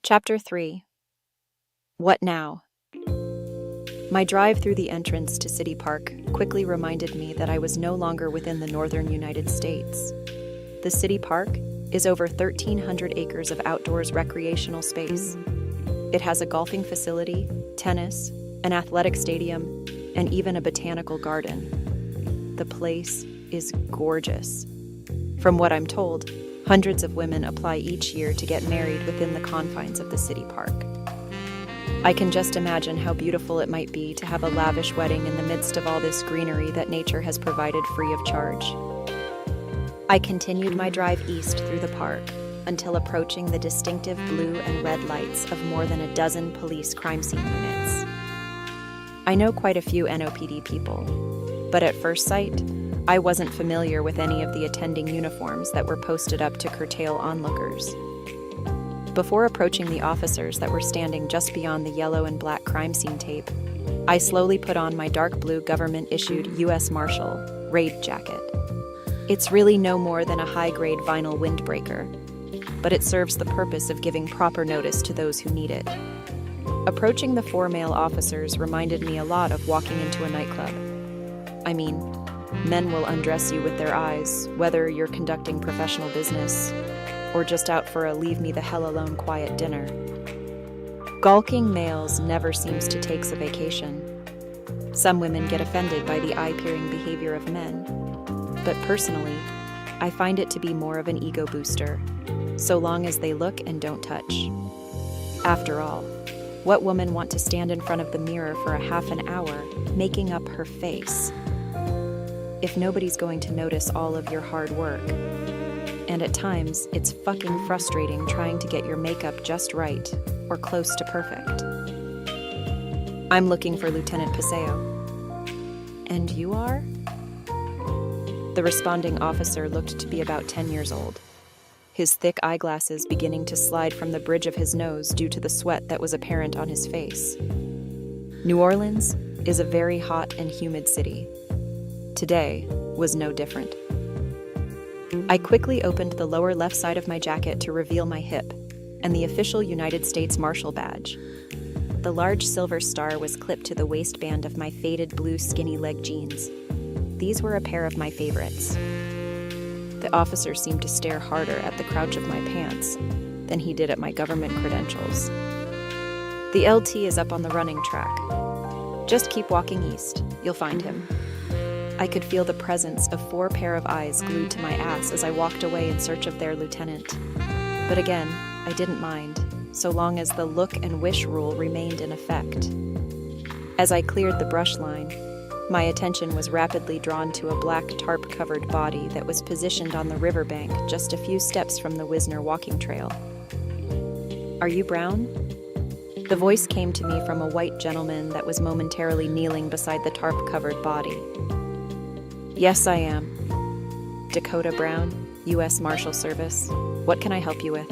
Chapter 3. What now? My drive through the entrance to City Park quickly reminded me that I was no longer within the northern United States. The City Park is over 1,300 acres of outdoors recreational space. It has a golfing facility, tennis, an athletic stadium, and even a botanical garden. The place is gorgeous. From what I'm told, hundreds of women apply each year to get married within the confines of the city park. I can just imagine how beautiful it might be to have a lavish wedding in the midst of all this greenery that nature has provided free of charge. I continued my drive east through the park until approaching the distinctive blue and red lights of more than a dozen police crime scene units. I know quite a few NOPD people, but at first sight, I wasn't familiar with any of the attending uniforms that were posted up to curtail onlookers. Before approaching the officers that were standing just beyond the yellow and black crime scene tape, I slowly put on my dark blue government-issued U.S. Marshal raid jacket. It's really no more than a high-grade vinyl windbreaker, but it serves the purpose of giving proper notice to those who need it. Approaching the four male officers reminded me a lot of walking into a nightclub. I mean, men will undress you with their eyes, whether you're conducting professional business or just out for a leave-me-the-hell-alone quiet dinner. Gawking males never seems to take a vacation. Some women get offended by the eye-peering behavior of men, but personally, I find it to be more of an ego booster, so long as they look and don't touch. After all, what woman want to stand in front of the mirror for a half an hour, making up her face, if nobody's going to notice all of your hard work? And at times, it's fucking frustrating trying to get your makeup just right, or close to perfect. I'm looking for Lieutenant Paseo. And you are? The responding officer looked to be about 10 years old, his thick eyeglasses beginning to slide from the bridge of his nose due to the sweat that was apparent on his face. New Orleans is a very hot and humid city. Today was no different. I quickly opened the lower left side of my jacket to reveal my hip and the official United States Marshal badge. The large silver star was clipped to the waistband of my faded blue skinny leg jeans. These were a pair of my favorites. The officer seemed to stare harder at the crouch of my pants than he did at my government credentials. The LT is up on the running track. Just keep walking east. You'll find him. I could feel the presence of 4 pair of eyes glued to my ass as I walked away in search of their lieutenant. But again, I didn't mind, so long as the look and wish rule remained in effect. As I cleared the brush line, my attention was rapidly drawn to a black tarp-covered body that was positioned on the riverbank just a few steps from the Wisner walking trail. "Are you Brown?" The voice came to me from a white gentleman that was momentarily kneeling beside the tarp-covered body. "Yes, I am. Dakota Brown, U.S. Marshal Service. What can I help you with?"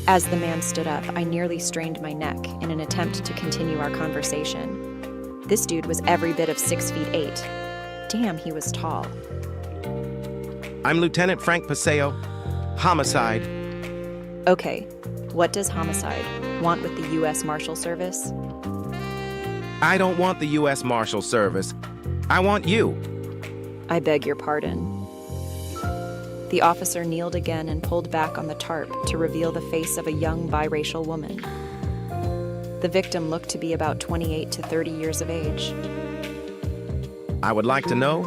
As the man stood up, I nearly strained my neck in an attempt to continue our conversation. This dude was every bit of 6'8". Damn, he was tall. "I'm Lieutenant Frank Paseo. Homicide." Okay, what does homicide want with the U.S. Marshal Service? "I don't want the U.S. Marshal Service. I want you." "I beg your pardon." The officer kneeled again and pulled back on the tarp to reveal the face of a young biracial woman. The victim looked to be about 28 to 30 years of age. "I would like to know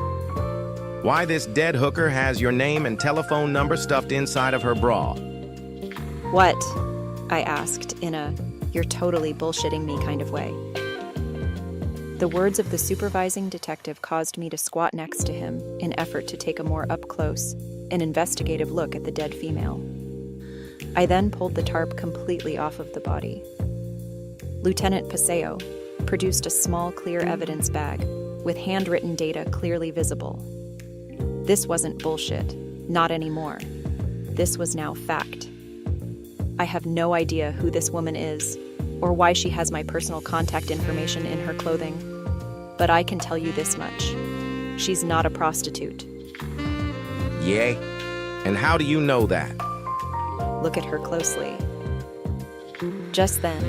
why this dead hooker has your name and telephone number stuffed inside of her bra." "What?" I asked in a "you're totally bullshitting me" kind of way. The words of the supervising detective caused me to squat next to him in effort to take a more up-close and investigative look at the dead female. I then pulled the tarp completely off of the body. Lieutenant Paseo produced a small, clear evidence bag with handwritten data clearly visible. This wasn't bullshit, not anymore. This was now fact. I have no idea who this woman is or why she has my personal contact information in her clothing, but I can tell you this much. She's not a prostitute. Yay? And how do you know that? Look at her closely. Just then,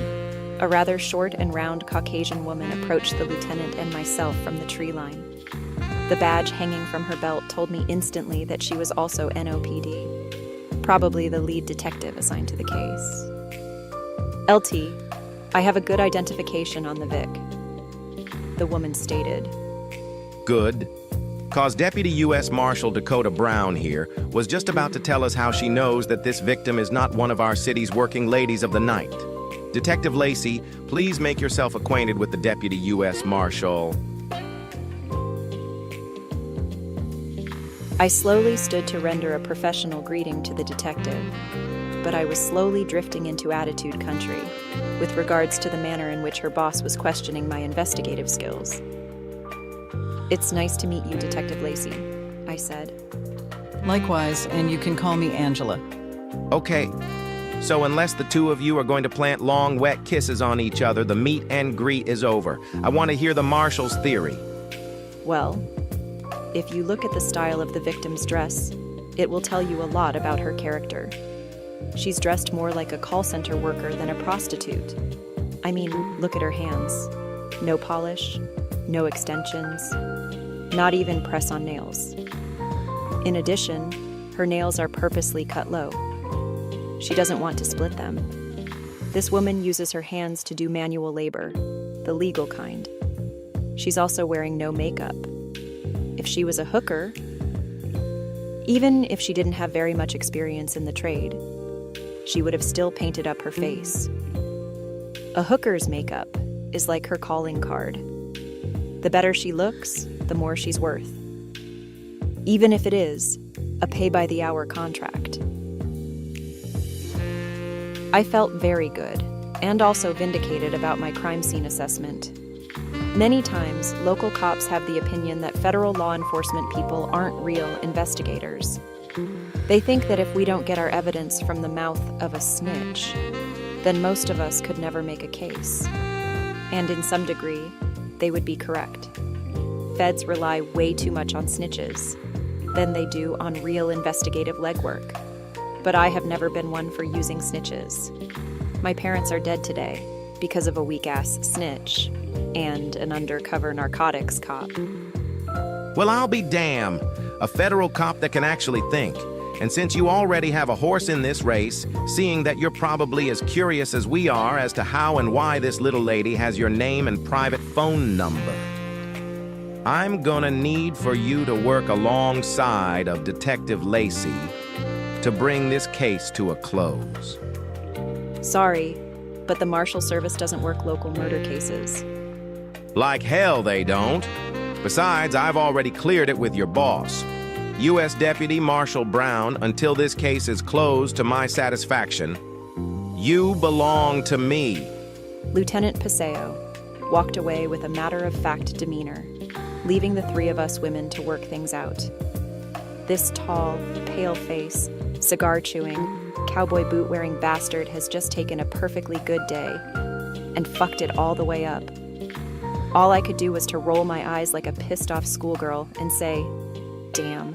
a rather short and round Caucasian woman approached the lieutenant and myself from the tree line. The badge hanging from her belt told me instantly that she was also NOPD, probably the lead detective assigned to the case. LT, I have a good identification on the Vic, the woman stated. Good. Cause Deputy U.S. Marshal Dakota Brown here was just about to tell us how she knows that this victim is not one of our city's working ladies of the night. Detective Lacey, please make yourself acquainted with the Deputy U.S. Marshal. I slowly stood to render a professional greeting to the detective, but I was slowly drifting into attitude country with regards to the manner in which her boss was questioning my investigative skills. It's nice to meet you, Detective Lacey, I said. Likewise, and you can call me Angela. Okay, so unless the two of you are going to plant long, wet kisses on each other, the meet and greet is over. I want to hear the Marshal's theory. Well, if you look at the style of the victim's dress, it will tell you a lot about her character. She's dressed more like a call center worker than a prostitute. I mean, look at her hands. No polish, no extensions, not even press-on nails. In addition, her nails are purposely cut low. She doesn't want to split them. This woman uses her hands to do manual labor, the legal kind. She's also wearing no makeup. If she was a hooker, even if she didn't have very much experience in the trade, she would have still painted up her face. A hooker's makeup is like her calling card. The better she looks, the more she's worth. Even if it is a pay-by-the-hour contract. I felt very good and also vindicated about my crime scene assessment. Many times, local cops have the opinion that federal law enforcement people aren't real investigators. They think that if we don't get our evidence from the mouth of a snitch, then most of us could never make a case. And in some degree, they would be correct. Feds rely way too much on snitches than they do on real investigative legwork. But I have never been one for using snitches. My parents are dead today because of a weak-ass snitch and an undercover narcotics cop. Well, I'll be damned. A federal cop that can actually think. And since you already have a horse in this race, seeing that you're probably as curious as we are as to how and why this little lady has your name and private phone number, I'm gonna need for you to work alongside of Detective Lacey to bring this case to a close. Sorry, but the Marshal Service doesn't work local murder cases. Like hell they don't. Besides, I've already cleared it with your boss, U.S. Deputy Marshal Brown, until this case is closed to my satisfaction. You belong to me. Lieutenant Paseo walked away with a matter-of-fact demeanor, leaving the three of us women to work things out. This tall, pale-faced, cigar-chewing, cowboy boot-wearing bastard has just taken a perfectly good day and fucked it all the way up. All I could do was to roll my eyes like a pissed-off schoolgirl and say, damn.